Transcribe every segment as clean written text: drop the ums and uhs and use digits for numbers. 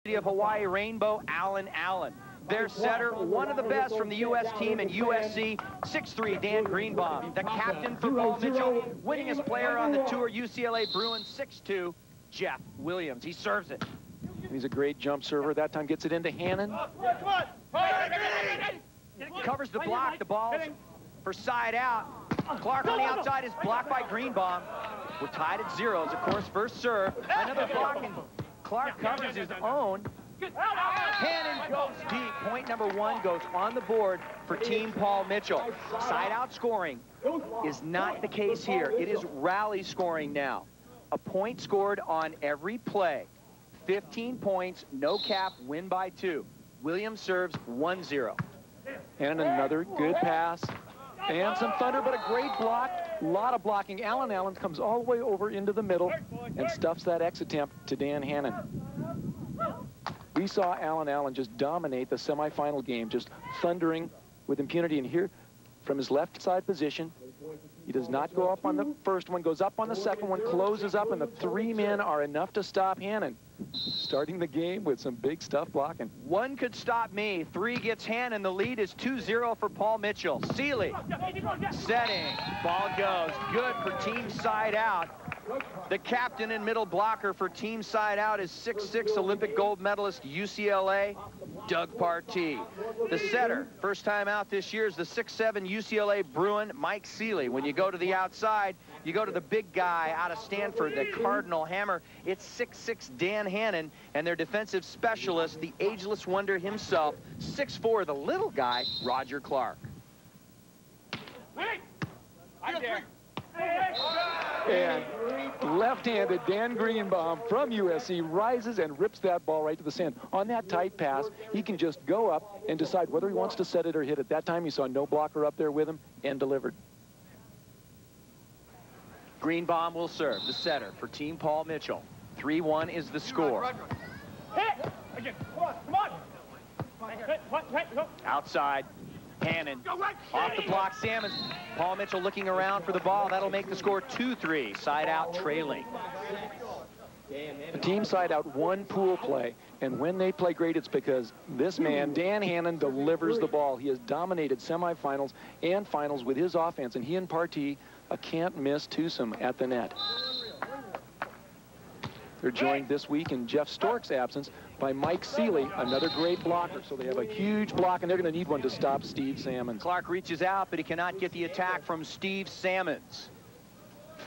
of Hawaii Rainbow, Allen Allen. Their setter, one of the best from the U.S. team and USC, 6'3", Dan Greenbaum. The captain for Paul Mitchell, winningest player on the tour, UCLA Bruins, 6'2", Jeff Williams. He serves it. He's a great jump server. That time gets it into Hannon. Covers the block. The ball's for side out. Clark on the outside is blocked by Greenbaum. We're tied at 0s, of course, first serve. Another block, and Clark covers his own. Hannon goes deep. Point number 1 goes on the board for Team Paul Mitchell. Side out scoring is not the case here. It is rally scoring now. A point scored on every play. 15 points, no cap, win by 2. Williams serves 1-0. And another good pass. And some thunder, but a great block. A lot of blocking. Allen Allen comes all the way over into the middle and stuffs that X attempt to Dan Hannon. We saw Allen Allen just dominate the semifinal game, just thundering with impunity. And here, from his left side position, he does not go up on the first one, goes up on the second one, closes up, and the 3 men are enough to stop Hannon. Starting the game with some big stuff blocking. 1 could stop me. 3 gets Hannon. The lead is 2-0 for Paul Mitchell. Seeley setting. Ball goes. Good for Team Side Out. The captain and middle blocker for Team Side Out is 6'6" Olympic gold medalist UCLA, Doug Partee. The setter, first time out this year, is the 6'7" UCLA Bruin, Mike Seeley. When you go to the outside, you go to the big guy out of Stanford, the Cardinal Hammer. It's 6'6" Dan Hannon, and their defensive specialist, the ageless wonder himself, 6'4", the little guy, Roger Clark. And left-handed Dan Greenbaum from USC rises and rips that ball right to the sand. On that tight pass, he can just go up and decide whether he wants to set it or hit it. That time he saw no blocker up there with him and delivered. Greenbaum will serve, the setter for Team Paul Mitchell. 3-1 is the score. Outside, Hannon off the block. Salmons. Paul Mitchell looking around for the ball. That'll make the score 2-3. Side out trailing. The Team Side Out one pool play, and when they play great, it's because this man, Dan Hannon, delivers the ball. He has dominated semifinals and finals with his offense, and he and Partee a can't-miss twosome at the net. They're joined this week in Jeff Stork's absence by Mike Seeley, another great blocker. So they have a huge block, and they're going to need one to stop Steve Salmons. Clark reaches out, but he cannot get the attack from Steve Salmons.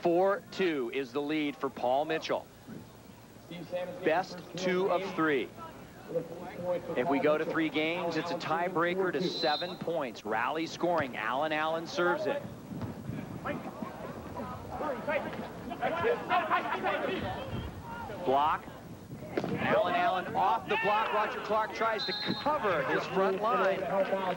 4-2 is the lead for Paul Mitchell. Best 2 of 3. If we go to 3 games, it's a tiebreaker to 7 points. Rally scoring. Allen Allen serves it. Block. Allen Allen off the block. Roger Clark tries to cover his front line.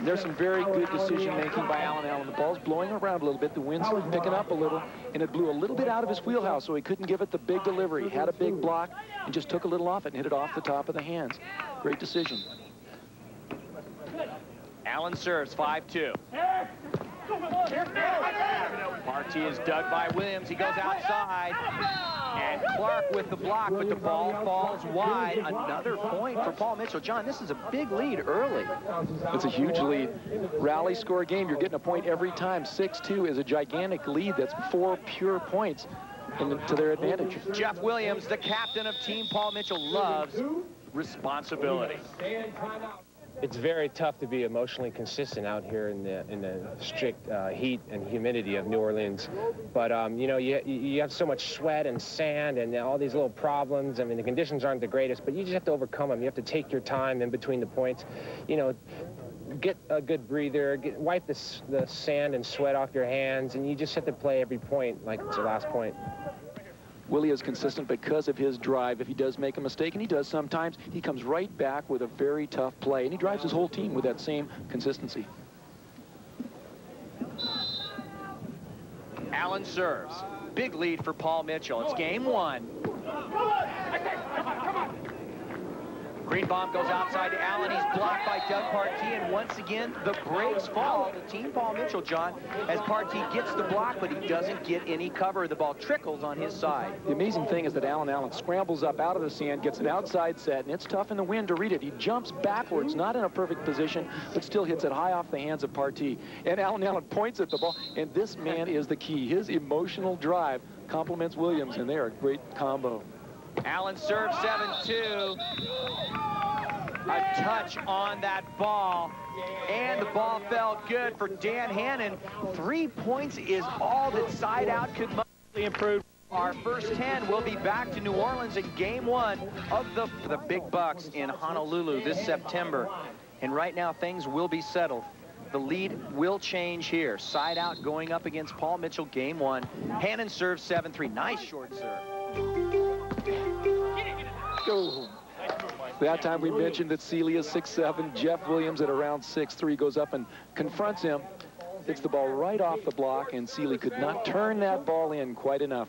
There's some very good decision-making by Allen Allen. The ball's blowing around a little bit. The wind's picking up a little, and it blew a little bit out of his wheelhouse, so he couldn't give it the big delivery. He had a big block and just took a little off it and hit it off the top of the hands. Great decision. Allen serves 5-2. Partee is dug by Williams. He goes outside. And Clark with the block, but the ball falls wide. Another point for Paul Mitchell. John, this is a big lead early. It's a huge lead. Rally score game. You're getting a point every time. 6-2 is a gigantic lead. That's 4 pure points to their advantage. Jeff Williams, the captain of Team Paul Mitchell, loves responsibility. It's very tough to be emotionally consistent out here in the strict heat and humidity of New Orleans. But, you know, you have so much sweat and sand and all these little problems. I mean, the conditions aren't the greatest, but you just have to overcome them. You have to take your time in between the points. You know, get a good breather, wipe the sand and sweat off your hands, and you just have to play every point like it's the last point. Willie is consistent because of his drive. If he does make a mistake, and he does sometimes, he comes right back with a very tough play, and he drives his whole team with that same consistency. Allen serves. Big lead for Paul Mitchell. It's game 1. Green bomb goes outside to Allen. He's blocked by Doug Partee, and once again, the brakes fall to Team Paul Mitchell, John, as Partee gets the block, but he doesn't get any cover. The ball trickles on his side. The amazing thing is that Allen scrambles up out of the sand, gets an outside set, and it's tough in the wind to read it. He jumps backwards, not in a perfect position, but still hits it high off the hands of Partee. And Allen points at the ball, and this man is the key. His emotional drive complements Williams, and they're a great combo. Allen serves 7-2. A touch on that ball, and the ball felt good for Dan Hannon. 3 points is all that Sideout could improve. Our first 10 will be back to New Orleans in game 1 of the Big Bucks in Honolulu this September. And right now, things will be settled. The lead will change here. Sideout going up against Paul Mitchell, game 1. Hannon serves 7-3. Nice short serve. Go. That time we mentioned that Sealy is 6'7". Jeff Williams at around 6'3" goes up and confronts him. Hits the ball right off the block, and Sealy could not turn that ball in quite enough.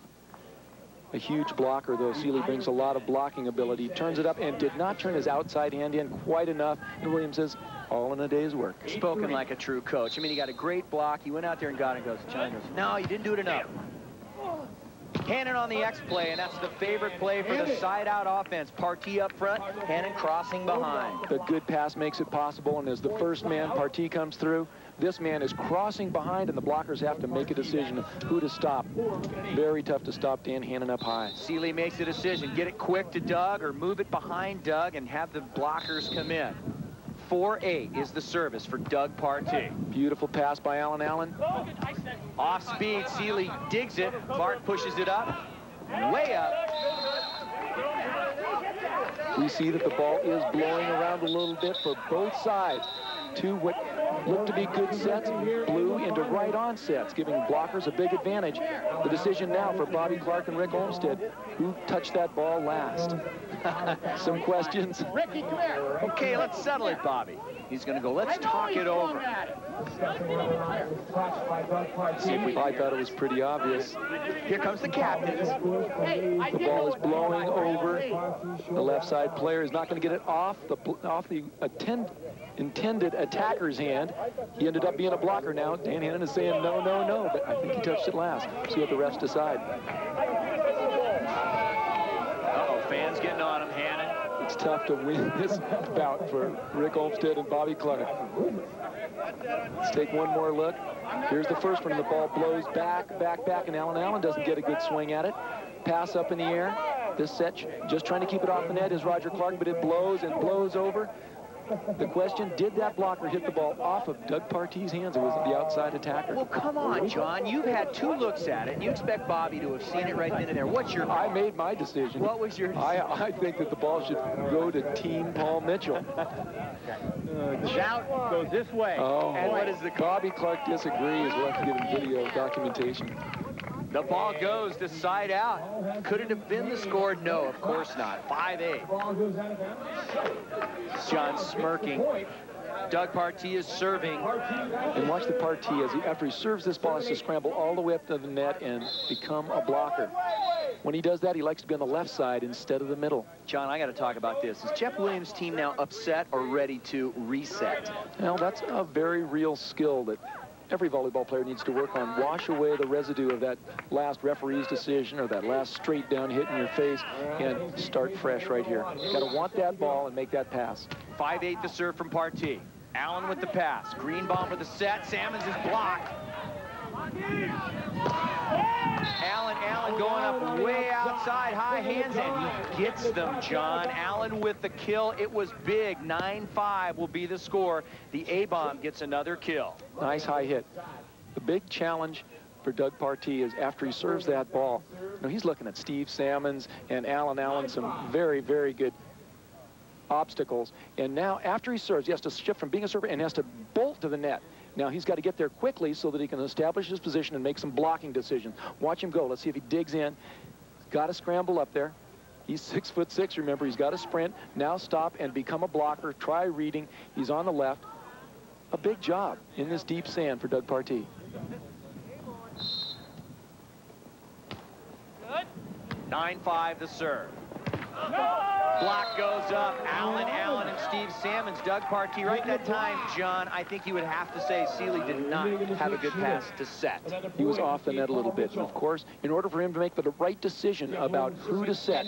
A huge blocker, though. Sealy brings a lot of blocking ability. Turns it up and did not turn his outside hand in quite enough. And Williams says, all in a day's work. Spoken like a true coach. I mean, he got a great block. He went out there and got it and goes, John goes, no, you didn't do it enough. Hannon on the X play, and that's the favorite play for the Sideout offense. Partee up front, Hannon crossing behind. The good pass makes it possible, and as the first man, Partee, comes through, this man is crossing behind, and the blockers have to make a decision of who to stop. Very tough to stop Dan Hannon up high. Sealy makes a decision. Get it quick to Doug or move it behind Doug and have the blockers come in. 4-8 is the service for Doug Partee. Beautiful pass by Allen. Off speed, Sealy digs it. Clark pushes it up. Way up. We see that the ball is blowing around a little bit for both sides. Two what look to be good sets, blew into right-on sets, giving blockers a big advantage. The decision now for Bobby Clark and Rick Olmsted, who touched that ball last. Some questions? Ricky, come here. Okay, let's settle it, Bobby. He's going to go, let's talk it over. I thought it was pretty obvious. Here comes the captains. The ball is blowing over. The left side player is not going to get it off the intended attacker's hand. He ended up being a blocker now. Dan Hannon is saying no, no, no, but I think he touched it last. See what the refs decide. Uh-oh, fans getting on him, Hannon. It's tough to win this bout for Rick Olmsted and Bobby Clark. Let's take one more look. Here's the first one, and the ball blows back, and Allen doesn't get a good swing at it. Pass up in the air. This set, just trying to keep it off the net is Roger Clark, but it blows and blows over. The question, did that blocker hit the ball off of Doug Partee's hands, or was it the outside attacker? Well, come on, John. You've had 2 looks at it, and you expect Bobby to have seen it right then and there. What's your... I made my decision. What was your... I think that the ball should go to Team Paul Mitchell. Shout goes this way. Oh, and what is the... Bobby Clark disagrees. We'll have to give him video documentation. The ball goes to Sideout. Could it have been the score? No, of course not. 5-8. John smirking. Doug Partee is serving. And watch the Partee as after he serves this ball, has to scramble all the way up to the net and become a blocker. When he does that, he likes to be on the left side instead of the middle. John, I got to talk about this. Is Jeff Williams' team now upset or ready to reset? Well, that's a very real skill that every volleyball player needs to work on. Wash away the residue of that last referee's decision or that last straight down hit in your face and start fresh right here. Got to want that ball and make that pass. 5-8 the serve from Partee. Allen with the pass. Greenbaum with the set. Salmons is blocked. Allen going up way outside, high hands, and he gets them, John. Allen with the kill. It was big. 9-5 will be the score. The A-bomb gets another kill. Nice high hit. The big challenge for Doug Partee is after he serves that ball, he's looking at Steve Salmons and Allen, some very, very good obstacles. And now after he serves, he has to shift from being a server and has to bolt to the net. Now he's got to get there quickly so that he can establish his position and make some blocking decisions. Watch him go. Let's see if he digs in. Got to scramble up there. He's 6'6", remember. He's got to sprint. Now stop and become a blocker. Try reading. He's on the left. A big job in this deep sand for Doug Partee. 9-5 the serve. Block goes up. Allen and Steve Salmons. Doug Partee, right that time, John, I think you would have to say Seeley did not have a good pass to set. He was off the net a little bit. And of course, in order for him to make the right decision about who to set,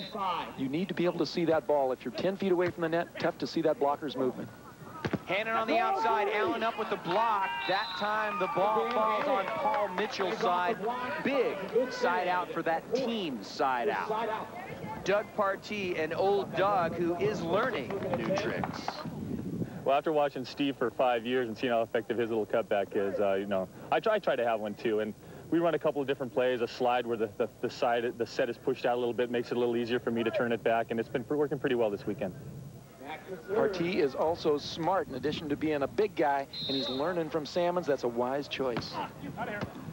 you need to be able to see that ball. If you're 10 feet away from the net, tough to see that blocker's movement. Hannon on the outside, Allen up with the block. That time the ball falls on Paul Mitchell's side. Big side out for that team side out. Doug Partee and old Doug, who is learning new tricks. Well, after watching Steve for 5 years and seeing how effective his little cutback is, you know, I try to have one too. And we run a couple of different plays, a slide where the set is pushed out a little bit, makes it a little easier for me to turn it back, and it's been working pretty well this weekend. Partee is also smart in addition to being a big guy, and he's learning from Salmons. That's a wise choice.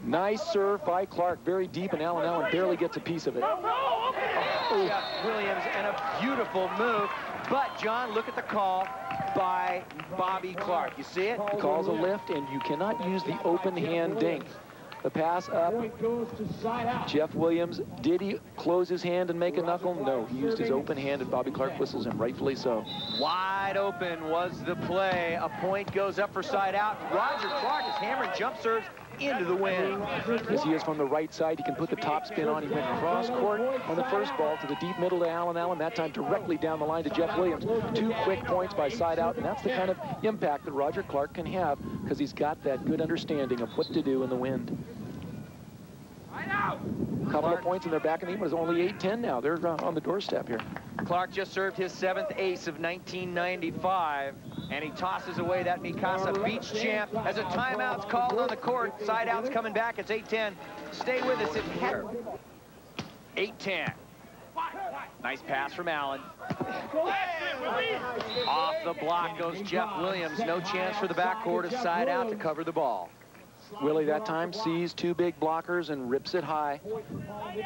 Nice serve by Clark, very deep, and Allen barely gets a piece of it. Jeff Williams, and a beautiful move. But, John, look at the call by Bobby Clark. You see it? He calls a lift, and you cannot use the open hand dink. The pass up. Jeff Williams, did he close his hand and make a knuckle? No, he used his open hand, and Bobby Clark whistles him, rightfully so. Wide open was the play. A point goes up for side out. Roger Clark is hammering jump serves into the wind. As he is from the right side, he can put the top spin on. He went cross court on the first ball to the deep middle to Allen, that time directly down the line to Jeff Williams. 2 quick points by side out, and that's the kind of impact that Roger Clark can have because he's got that good understanding of what to do in the wind. A couple of points and they're back in the game. It's only 8-10 now. They're on the doorstep here. Clark just served his 7th ace of 1995, and he tosses away that Mikasa Beach champ as a timeout's called on the court. Side out's coming back. It's 8-10. Stay with us. It's 8-10. Nice pass from Allen. Off the block goes Jeff Williams. No chance for the backcourt of side out to cover the ball. Willie that time sees 2 big blockers and rips it high.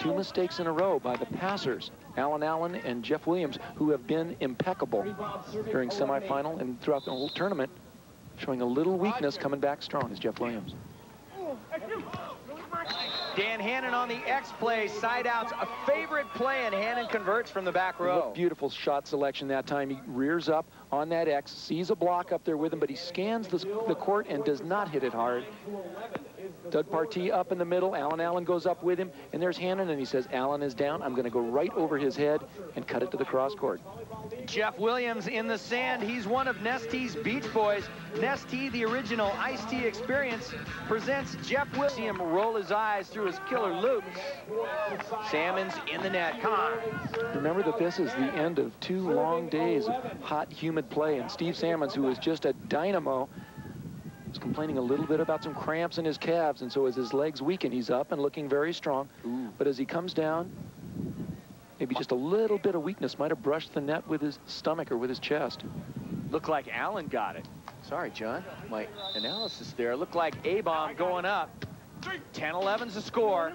2 mistakes in a row by the passers, Allen and Jeff Williams, who have been impeccable during semifinal and throughout the whole tournament, showing a little weakness, coming back strong is Jeff Williams. Dan Hannon on the X play. Side out's a favorite play, and Hannon converts from the back row. What beautiful shot selection that time. He rears up on that X, sees a block up there with him, but he scans the court and does not hit it hard. Doug Partee up in the middle. Allen goes up with him, and there's Hannon, and he says, Allen is down. I'm going to go right over his head and cut it to the cross court. Jeff Williams in the sand. He's one of Nestee's Beach Boys. Nestea, the original Ice-T experience, presents Jeff Williams. See him roll his eyes through his killer loops. Salmons in the net. Come on. Remember that this is the end of 2 long days of hot, humid play, and Steve Salmons, who is just a dynamo, was complaining a little bit about some cramps in his calves, and so as his legs weaken, he's up and looking very strong. But as he comes down, maybe just a little bit of weakness might have brushed the net with his stomach or with his chest. Looked like Allen got it. Sorry, John. My analysis there. Looked like A-bomb going up. 10-11's the score.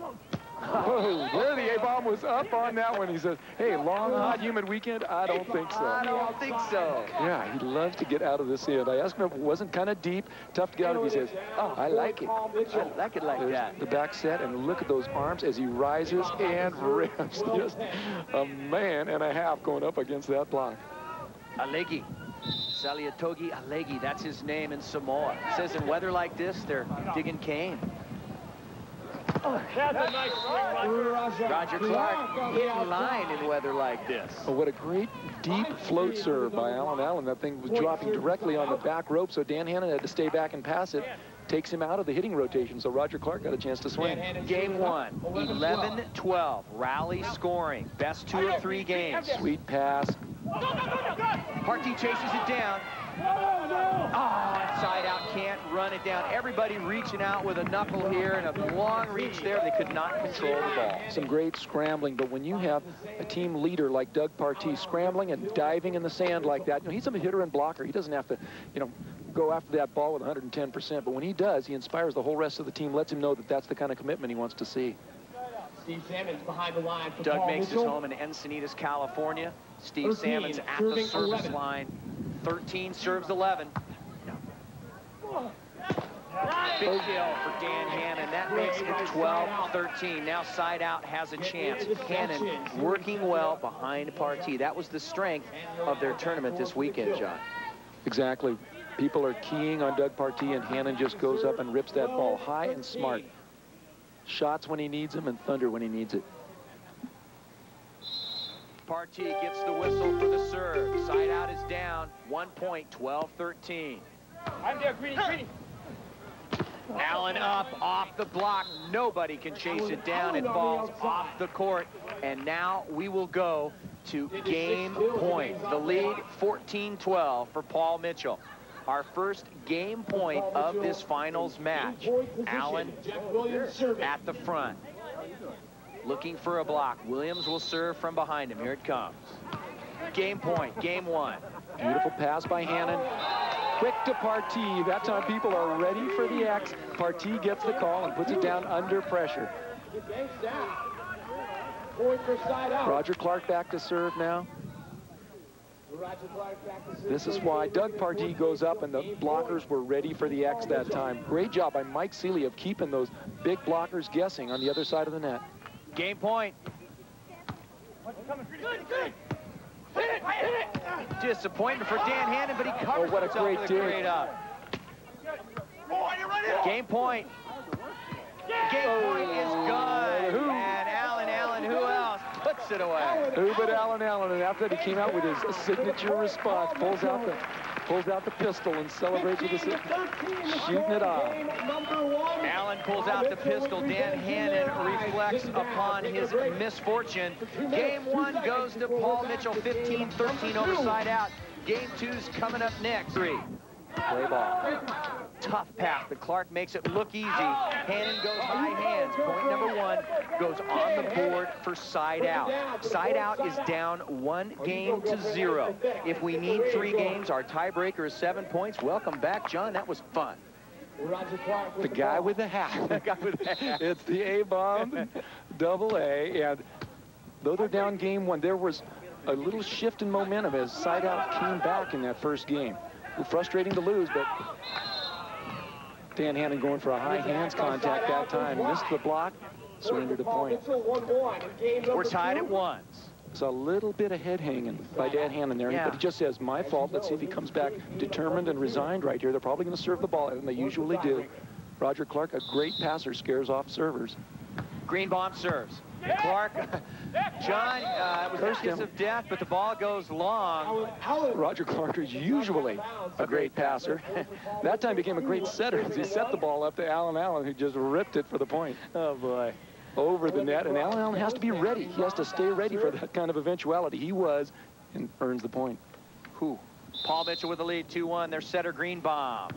Oh, there the A-bomb was up on that one. He says, hey, long, hot, humid weekend? I don't think so. I don't think so. Yeah, he loves to get out of this end. I asked him if it wasn't kind of deep, tough to get out of. He says, oh, I like it. I like it like that. The back set, and look at those arms as he rises and rips. Just a man and a half going up against that block. Alegi. Saliatogi Alegi, that's his name in Samoa. It says in weather like this, they're digging cane. Roger Clark in line in weather like this. Oh, what a great deep float serve by Allen. That thing was dropping directly on the back rope, so Dan Hannon had to stay back and pass it. Takes him out of the hitting rotation, so Roger Clark got a chance to swing. Game 1, 11-12, rally scoring, best 2 of 3 games. Sweet pass. Partee chases it down. Oh, and side out can't run it down. Everybody reaching out with a knuckle here and a long reach there. They could not control the ball. Some great scrambling, but when you have a team leader like Doug Partee scrambling and diving in the sand like that, you know, he's a hitter and blocker. He doesn't have to, you know, go after that ball with 110%, but when he does, he inspires the whole rest of the team, lets him know that that's the kind of commitment he wants to see. Steve Salmons behind the line. Doug makes his home in Encinitas, California. Steve Salmons at the service line. 13 serves 11. Big kill for Dan Hannon. That makes it 12-13. Now Sideout has a chance. Hannon working well behind Partee. That was the strength of their tournament this weekend, John. Exactly. People are keying on Doug Partee, and Hannon just goes up and rips that ball high and smart. Shots when he needs them and thunder when he needs it. Partee gets the whistle for the serve. Sideout is down. 1 point, 12-13. I'm there, Greeny. Allen up off the block. Nobody can chase it down. It falls off the court. And now we will go to game point. The lead 14-12 for Paul Mitchell. Our first game point of this finals match. Allen at the front. Looking for a block. Williams will serve from behind him. Here it comes. Game point, game one. Beautiful pass by Hannon. Quick to Partee. That time people are ready for the X. Partee gets the call and puts it down under pressure. Roger Clark back to serve now. This is why Doug Partee goes up and the blockers were ready for the X that time. Great job by Mike Seeley of keeping those big blockers guessing on the other side of the net. Game point. Disappointment for Dan Hannon, but he covers what a himself great with a great up. Game point. Game point is good. And Allen, who else? Puts it away. Who but Allen? And after that, he came out with his signature response, pulls out the pistol and celebrates with the shooting it off. Allen pulls out the pistol. Dan Hannon reflects upon his misfortune. Game one goes to Paul Mitchell, 15-13 over Sideout. Game two's coming up next. Play ball. Tough pass, but Clark makes it look easy. Hannon goes high hands. Point number one goes on the board for Sideout. Sideout is down 1-0. If we need 3 games, our tiebreaker is 7 points. Welcome back, John. That was fun. The guy with the hat. The guy with the hat. It's the A-bomb, double A, and though they're down game one, there was a little shift in momentum as Sideout came back in that first game. Frustrating to lose, but Dan Hannon going for a high hands contact that time. Missed the block, surrendered a point. We're tied at 1. It's a little bit of head hanging by Dan Hannon there, but he just says, my fault. Let's see if he comes back determined and resigned right here. They're probably going to serve the ball, and they usually do. Roger Clark, a great passer, scares off servers. Greenbaum serves. Clark, John, it was a kiss of death, but the ball goes long. Roger Clark is usually a great passer. That time became a great setter as he set the ball up to Allen, who just ripped it for the point. Oh, boy. Over the net, and Allen has to be ready. He has to stay ready for that kind of eventuality. He was, and earns the point. Whew. Paul Mitchell with the lead, 2-1. Their setter, Greenbaum.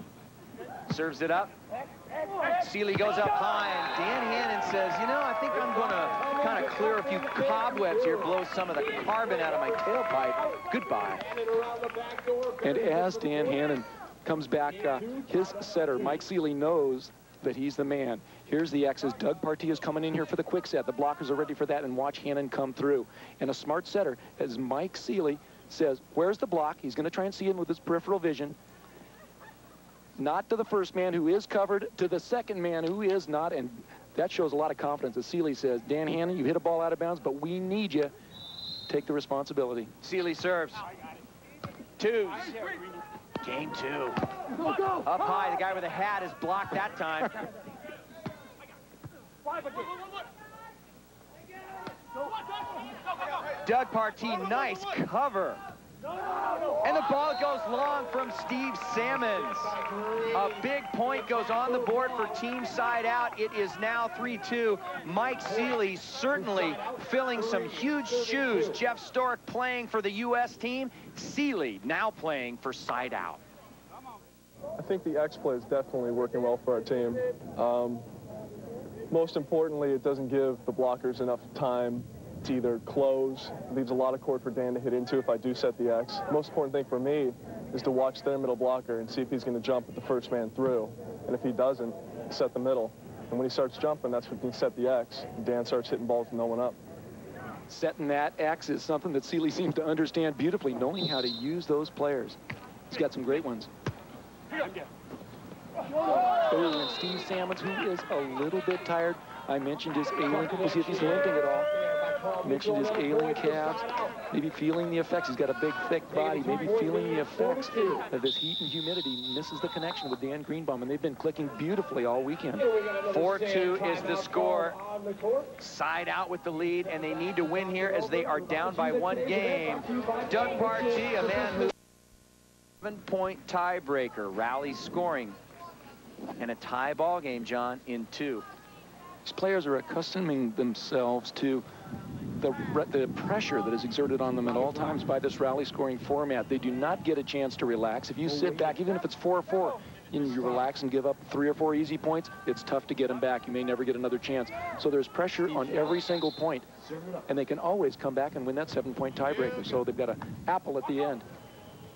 Serves it up. Seeley goes up high, and Dan Hannon says, you know, I think I'm going to kind of clear a few cobwebs here, blow some of the carbon out of my tailpipe. Goodbye. And as Dan Hannon comes back, his setter, Mike Seeley, knows that he's the man. Here's the X's. Doug Partee is coming in here for the quick set. The blockers are ready for that, and watch Hannon come through. And a smart setter, as Mike Seeley says, where's the block? He's going to try and see him with his peripheral vision. Not to the first man who is covered, to the second man who is not, and that shows a lot of confidence. As Seeley says, Dan Hannon, you hit a ball out of bounds, but we need you. Take the responsibility. Seeley serves. 2s. Game 2. Up high, the guy with the hat is blocked that time. Doug Partee, nice cover. And the ball goes long from Steve Sammons. A big point goes on the board for Team Sideout. It is now 3-2. Mike Seeley certainly filling some huge shoes. Jeff Stork playing for the U.S. team. Seeley now playing for Sideout. I think the X play is definitely working well for our team. Most importantly, it doesn't give the blockers enough time to either close. It leaves a lot of court for Dan to hit into if I do set the X. Most important thing for me is to watch their middle blocker and see if he's going to jump with the first man through. And if he doesn't, set the middle. And when he starts jumping, that's when he set the X. Dan starts hitting balls with no one up. Setting that X is something that Seeley seems to understand beautifully, knowing how to use those players. He's got some great ones. Oh, and Steve Salmons, who is a little bit tired. I mentioned his ailing. We'll see if he's limping at all. Mentioned his ailing calves, maybe feeling the effects. He's got a big, thick body, maybe feeling the effects of this heat and humidity. Misses the connection with Dan Greenbaum, and they've been clicking beautifully all weekend. 4-2 is the score. Side out with the lead, and they need to win here as they are down by 1 game. Doug Partee, a man who 7-point tiebreaker, rallies scoring, and a tie ball game, John, in 2. These players are accustoming themselves to the pressure that is exerted on them at all times by this rally scoring format. They do not get a chance to relax. If you sit back, even if it's 4-4, and you relax and give up 3 or 4 easy points, it's tough to get them back. You may never get another chance. So there's pressure on every single point, and they can always come back and win that 7-point tiebreaker. So they've got an apple at the end.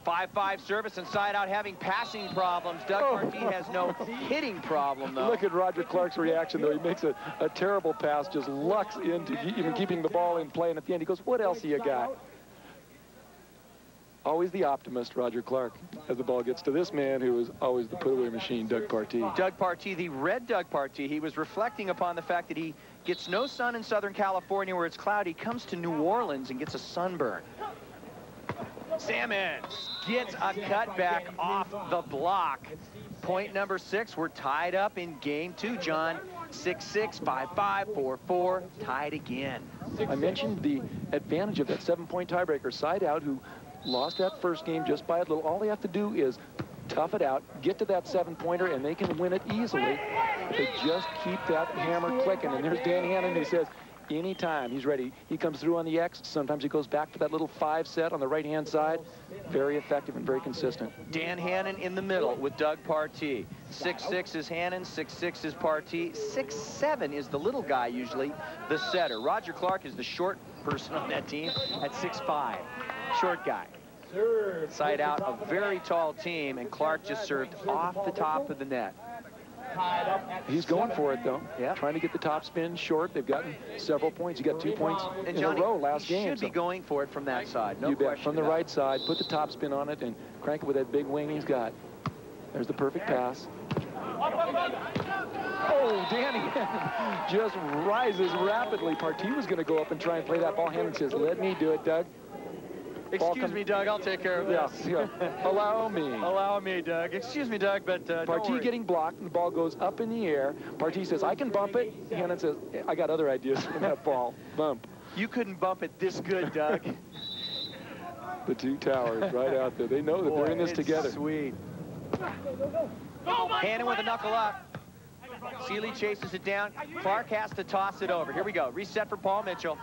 5-5 service, and Side out having passing problems. Doug Partee has no hitting problem, though. Look at Roger Clark's reaction, though. He makes a terrible pass, just lucks into even keeping the ball in play, and at the end he goes, what else do you got? Always the optimist, Roger Clark, as the ball gets to this man who is always the put-away machine, Doug Partee. Doug Partee, the red Doug Partee, he was reflecting upon the fact that he gets no sun in Southern California where it's cloudy, comes to New Orleans and gets a sunburn. Salmons gets a cutback off the block. Point number 6, we're tied up in game 2, John. 6-6, 5-5, 4-4, tied again. I mentioned the advantage of that 7-point tiebreaker. Side out, who lost that first game just by a little. All they have to do is tough it out, get to that 7-pointer, and they can win it easily. If they just keep that hammer clicking. And there's Dan Hannon, who says, anytime he's ready. He comes through on the X. Sometimes he goes back to that little 5 set on the right-hand side. Very effective and very consistent. Dan Hannon in the middle with Doug Partee. 6-6 is Hannon, 6-6 is Partee. 6-7 is the little guy, usually the setter. Roger Clark is the short person on that team at 6'5". Short guy. Side out, a very tall team, and Clark just served off the top of the net. He's going for it, though. Yeah. Trying to get the top spin short. They've gotten several points. He got 2 points in a row last game. Should be going for it from that side. No you bet. question. From the right side, put the top spin on it and crank it with that big wing he's got. There's the perfect pass. Oh, Danny just rises rapidly. Partee was going to go up and try and play that ball. Hannon says, let me do it, Doug. Excuse me, Doug, I'll take care of this. Yeah. Allow me. Allow me, Doug. Excuse me, Doug, but Partee getting blocked, and the ball goes up in the air. Partee says, I can bump it. Hannon says, I got other ideas for that ball. Bump. You couldn't bump it this good, Doug. The 2 towers right out there. They know that they're in this together. Sweet. Hannon with a knuckle up. Seeley chases it down. Clark has to toss it over. Here we go. Reset for Paul Mitchell.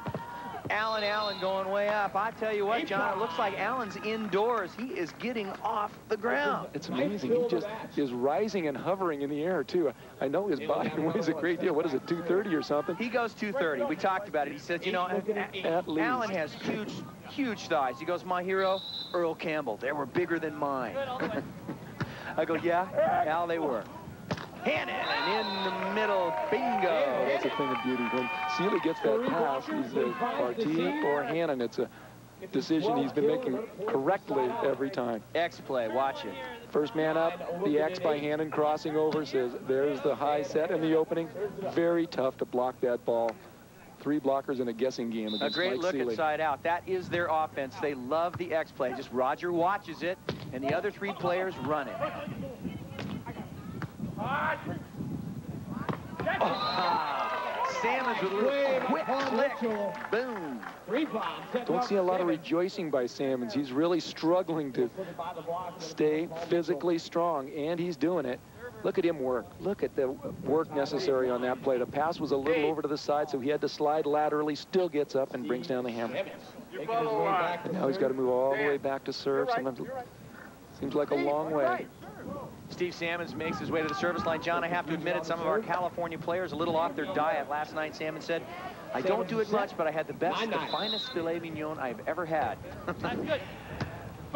Allen going way up. I tell you what, John, it looks like Allen's indoors. He is getting off the ground. It's amazing. He just is rising and hovering in the air, too. I know his body weighs a great deal. What is it, 230 or something? He goes 230. We talked about it. He says, you know, Allen has huge thighs. He goes, my hero, Earl Campbell. They were bigger than mine. I go, yeah, Al, they were. Hannon in the middle, bingo. That's a thing of beauty. When Seeley gets that pass, he's a Partee or Hannon. It's a decision he's been making correctly every time. X play, watch it. First man up, the X by Hannon crossing over, says there's the high set in the opening. Very tough to block that ball. 3 blockers in a guessing game against A great Mike look Seeley. at Side out. That is their offense. They love the X play. Just Roger watches it, and the other 3 players run it. Salmons with a little quick click. Boom. Don't see a lot of rejoicing by Salmons. He's really struggling to stay physically strong, and he's doing it. Look at him work. Look at the work necessary on that play. The pass was a little over to the side, so he had to slide laterally, still gets up and brings down the hammer. And now he's got to move all the way back to serve. Sometimes it seems like a long way. Steve Salmons makes his way to the service line. John, I have to admit it, some of our California players a little off their diet. Last night, Salmons said, I don't do it much, but I had the best, the finest filet mignon I've ever had.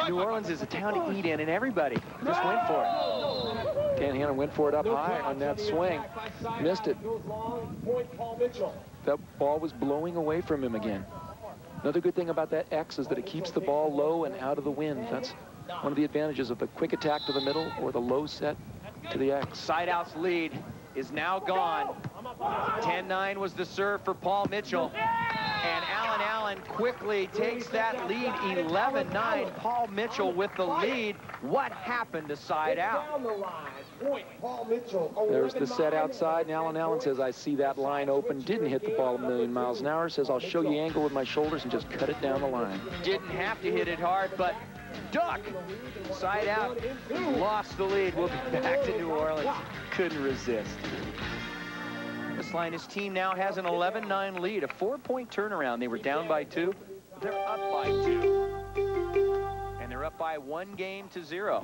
New Orleans is a town to eat in, and everybody just went for it. Dan Hannon went for it up high on that swing. Missed it. That ball was blowing away from him again. Another good thing about that X is that it keeps the ball low and out of the wind. That's one of the advantages of the quick attack to the middle or the low set to the X. Sideout's lead is now gone. 10-9 was the serve for Paul Mitchell. And Allen quickly takes that lead, 11-9. Paul Mitchell with the lead. What happened to Sideout? There's the set outside, and Allen says, I see that line open. Didn't hit the ball a million miles an hour. Says, I'll show you angle with my shoulders and just cut it down the line. Didn't have to hit it hard, but duck. Sideout lost the lead. We'll be back to New Orleans. Couldn't resist. This line, his team now has an 11-9 lead, a 4-point turnaround. They were down by 2. They're up by 2. And they're up by 1-0.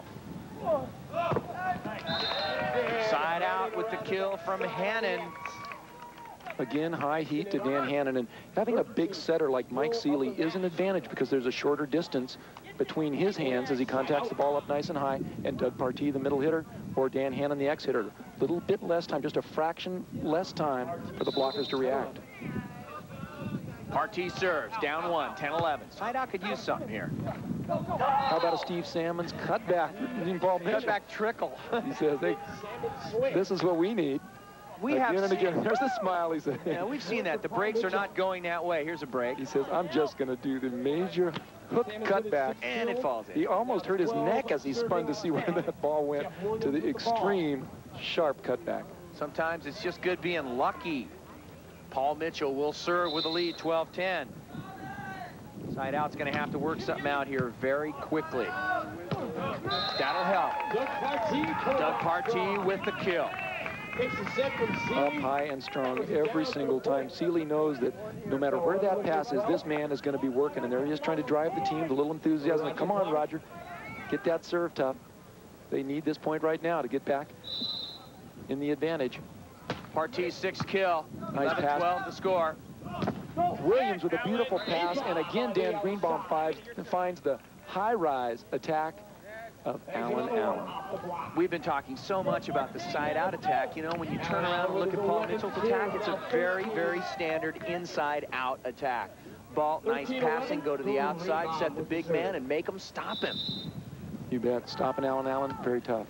Sideout with the kill from Hannon. Again, high heat to Dan Hannon, and having a big setter like Mike Seeley is an advantage because there's a shorter distance between his hands as he contacts the ball up nice and high, and Doug Partee, the middle hitter, or Dan Hannon, the X-hitter. A little bit less time, just a fraction less time for the blockers to react. Partee serves, down 1, 10-11. Sideout could use something here. How about a Steve Salmons cutback? Cutback trickle. He says, hey, this is what we need. We have again and again. There's the smile, he said. Yeah, we've seen that. The breaks are not going that way. Here's a break. He says, I'm just going to do the major hook cutback. And it falls in. He almost hurt his neck as he spun to see where that ball went to the extreme sharp cutback. Sometimes it's just good being lucky. Paul Mitchell will serve with a lead, 12-10. Sideout's going to have to work something out here very quickly. That'll help. Doug Partee with the kill. Up high and strong every single time. Seeley knows that no matter where that pass is, this man is going to be working. And there he is trying to drive the team, the little enthusiasm. Like, come on, Roger, get that serve tough. They need this point right now to get back in the advantage. Partee's 6th kill. Nice pass. 11-12 to score. Williams with a beautiful pass. And again, Dan Greenbaum finds the high-rise attack of Allen. We've been talking so much about the side-out attack. You know, when you turn around and look at Paul Mitchell's attack, it's a very, very standard inside-out attack. Ball, nice passing, go to the outside, set the big man, and make him stop him. You bet. Stopping Allen, very tough.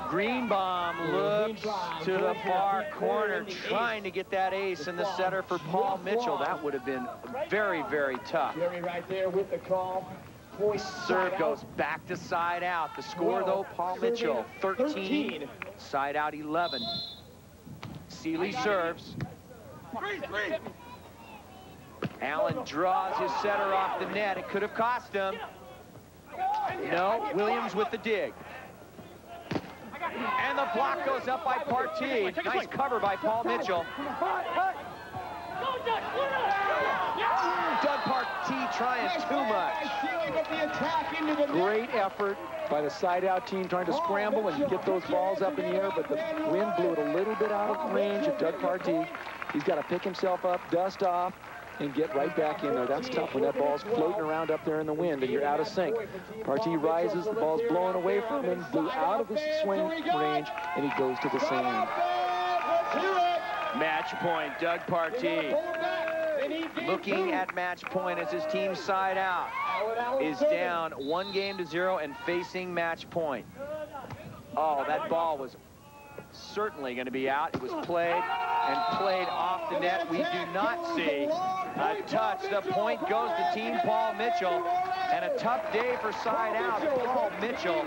Greenbaum looks to the far corner, trying to get that ace in the setter for Paul Mitchell. That would have been very, very tough. Right there with the call. Serve goes back to Sideout. The score, though, Paul Mitchell, 13. Sideout, 11. Seeley serves. Allen draws his setter off the net. It could have cost him. No, Williams with the dig. And the block goes up by Partee. Nice cover by Paul Mitchell. Doug Partee trying too much. Great effort by the side-out team trying to scramble and get those balls up in the air, but the wind blew it a little bit out of range of Doug Partee. He's got to pick himself up, dust off, and get right back in there. That's tough when that ball's floating around up there in the wind and you're out of sync. Partee rises, the ball's blowing away from him, blew out of his swing range, and he goes to the sand. Match point, Doug Partee. Looking at match point as his team Sideout is down 1-0 and facing match point. Oh, that ball was certainly going to be out. It was played off the net. We do not see a touch. The point goes to Team Paul Mitchell, and a tough day for Sideout. Paul Mitchell